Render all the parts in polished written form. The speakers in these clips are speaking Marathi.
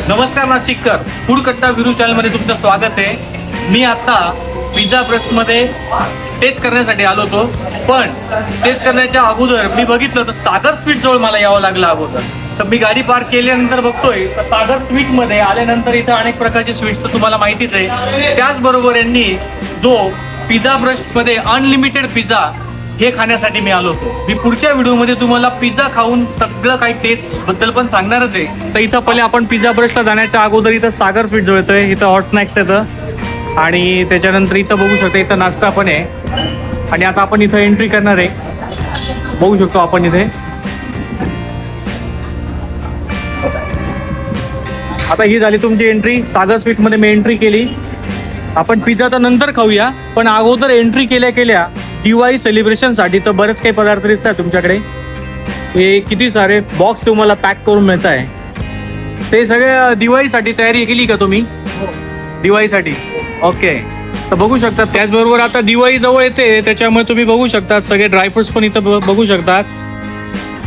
नमस्कार नाशिककर, फूड कट्टा विरू चॅनलमध्ये तुमचं स्वागत आहे. मी आता पिझ्झा ब्रशमध्ये टेस्ट करण्यासाठी आलो होतो, पण टेस्ट करण्याच्या अगोदर मी बघितलं तर सागर स्वीट जवळ मला यावं लागलं अगोदर. तर मी गाडी पार्क केल्यानंतर बघतोय तर सागर स्वीटमध्ये आल्यानंतर इथं अनेक प्रकारचे स्वीट्स तर तुम्हाला माहितीच आहे. त्याचबरोबर यांनी जो पिझ्झा ब्रशमध्ये अनलिमिटेड पिझ्झा हे खाण्यासाठी मी आलो होतो. मी पुढच्या व्हिडिओमध्ये तुम्हाला पिझ्झा खाऊन सगळं काही टेस्ट बद्दल पण सांगणारच आहे. तर इथं पहिले आपण पिझ्झा ब्रशला जाण्याच्या अगोदर इथं सागर स्वीट जवळ येतोय. इथं हॉट स्नॅक्स येतं आणि त्याच्यानंतर इथं बघू शकता इथं नाश्ता पण आहे. आणि आता आपण इथं एंट्री करणार आहे. बघू शकतो आपण इथे आता ही झाली तुमची एंट्री. सागर स्वीटमध्ये मी एंट्री केली. आपण पिझ्झा तर नंतर खाऊया, पण अगोदर एंट्री केल्या केल्या दिवाळी सेलिब्रेशनसाठी तर बरेच काही पदार्थ दिसत आहे तुमच्याकडे. हे किती सारे बॉक्स तुम्हाला पॅक करून मिळत आहे. ते सगळे दिवाळीसाठी तयारी केली का तुम्ही? दिवाळीसाठी ओके. तर बघू शकता. त्याचबरोबर आता दिवाळी जवळ येते, त्याच्यामुळे तुम्ही बघू शकता सगळे ड्रायफ्रुट्स पण इथं बघू शकतात.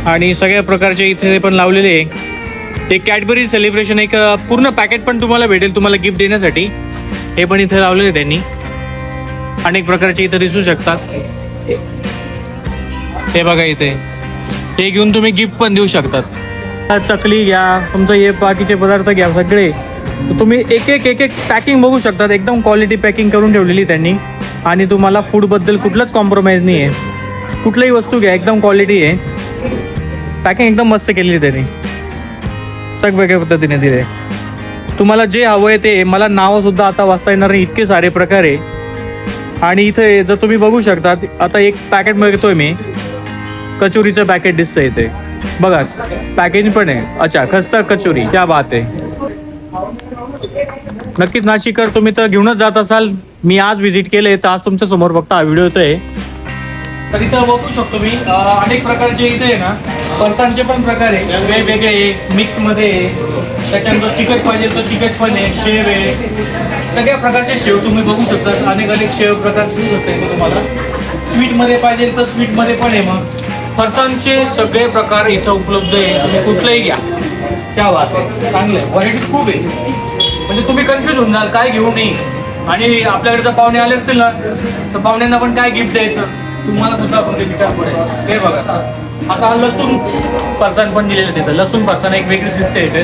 आणि सगळ्या प्रकारचे इथे पण लावलेले आहे. एक कॅडबरी सेलिब्रेशन एक पूर्ण पॅकेट पण तुम्हाला भेटेल तुम्हाला गिफ्ट देण्यासाठी. हे पण इथे लावलेले त्यांनी. अनेक प्रकारचे इथे दिसू शकतात. हे बघा इथे हे घेऊन तुम्ही गिफ्ट पण देऊ शकतात. चकली घ्या, तुमचं हे बाकीचे पदार्थ घ्या सगळे. तुम्ही एक एक पॅकिंग बघू शकतात. एकदम क्वालिटी पॅकिंग करून ठेवलेली त्यांनी. आणि तुम्हाला फूडबद्दल कुठलंच कॉम्प्रोमाइज नाही आहे. कुठलीही वस्तू घ्या एकदम क्वालिटी आहे. पॅकिंग एकदम मस्त केलेली त्यांनी. सगवेगळ्या पद्धतीने दिले. तुम्हाला जे हवं आहे ते. मला नावं सुद्धा आता वाचता येणार नाही, इतके सारे प्रकार आहे. आणि इथे जर तुम्ही बघू शकता आता एक पॅकेट बघतोय मी, कचोरीचं पॅकेट दिसतंय इथे बघा. पॅकेज पण आहे. अच्छा, खस्ता कचोरी, क्या बात आहे. नक्कीच नाशिककर तुम्ही तर घेऊनच जात असाल. मी आज व्हिजिट केले तर आज तुमच्या समोर फक्त हा व्हिडिओ येतोय. तर इथं बघू शकतो मी अनेक प्रकारचे इथे आहे ना फरसाणचे पण प्रकार आहे वेगवेगळे मिक्समध्ये. त्याच्यानंतर तिखट पाहिजे तर तिखट पण आहे. शेव आहे. सगळ्या प्रकारचे शेव तुम्ही बघू शकता. अनेक शेव प्रकार दिसू शकते तुम्हाला. स्वीटमध्ये पाहिजे तर स्वीटमध्ये पण आहे. मग फरसाणचे सगळे प्रकार इथं उपलब्ध आहे. तुम्ही कुठलंही घ्या. क्या बात आहे. चांगलं आहे. व्हरायटी खूप आहे. म्हणजे तुम्ही कन्फ्यूज होऊन जाल काय घेऊ नये. आणि आपल्याकडे जर पाहुणे आले असतील ना तर पाहुण्यांना पण काय गिफ्ट द्यायचं तुम्हाला सुद्धा आपण ते विचार पडेल. हे बघा आता लसूण फरसाण पण दिलेलं तिथं. लसूण फरसाण एक वेगळी दिसते इथे.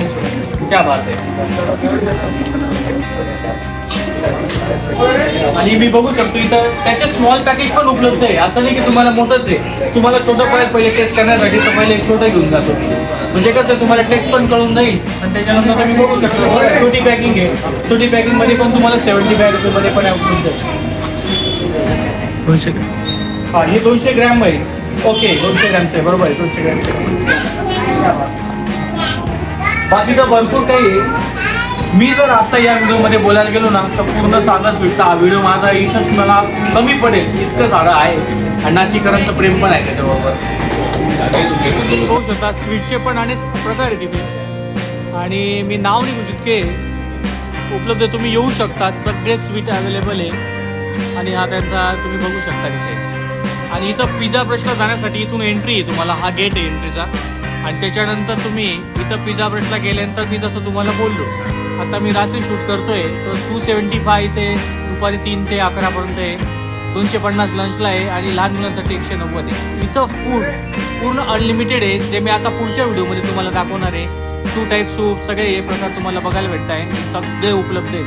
क्या बात आहे. आणि मी बघू शकतो इथं त्याचे स्मॉल पॅकेज पण उपलब्ध आहे. असं नाही की तुम्हाला मोठंच आहे. तुम्हाला छोटं पाहिजे पहिले टेस्ट करण्यासाठी तर पहिले एक छोटं घेऊन जातो. म्हणजे कसं तुम्हाला टेस्ट पण कळून जाईल. आणि त्याच्यानंतर तुम्ही बघू शकता छोटी पॅकिंग आहे. छोटी पॅकिंगमध्ये पण तुम्हाला 75 रुपयेमध्ये पण उपलब्ध आहे. 200 ग्रॅम. हा, हे 200 ग्रॅम आहे. ओके, 200 ग्रॅमचं आहे. बरोबर आहे, 200 ग्रॅम. बाकी तर भरपूर काही आहे. मी जर आता या व्हिडिओमध्ये बोलायला गेलो ना तर पूर्ण साधा स्वीटचा हा व्हिडिओ माझा इथंच मला कमी पडेल इतकं सारं आहे. आणि नाशिककरांचं प्रेम पण आहे त्याच्याबरोबर. होऊ शकतात स्वीटचे पण अनेक प्रकार आहे तिथे. आणि मी नाव नाही घेऊ जितके उपलब्ध तुम्ही येऊ शकतात. सगळे स्वीट अवेलेबल आहे. आणि हा त्यांचा तुम्ही बघू शकता तिथे. आणि इथं पिझ्झा ब्रशला जाण्यासाठी इथून एंट्री आहे. तुम्हाला हा गेट आहे एंट्रीचा. आणि त्याच्यानंतर तुम्ही इथं पिझ्झा ब्रशला गेल्यानंतर मी जसं तुम्हाला बोललो आता मी रात्री शूट करतोय तर 275 ते दुपारी 3 ते 11पर्यंत आहे. 250 लंचला आहे. आणि लहान मुलांसाठी 190 आहे. इथं फूड पूर्ण अनलिमिटेड आहे. जे मी आता पुढच्या व्हिडिओमध्ये तुम्हाला दाखवणार आहे. 2 टाईप सूप सगळे हे प्रकार तुम्हाला बघायला भेटत आहे. सगळे उपलब्ध आहे.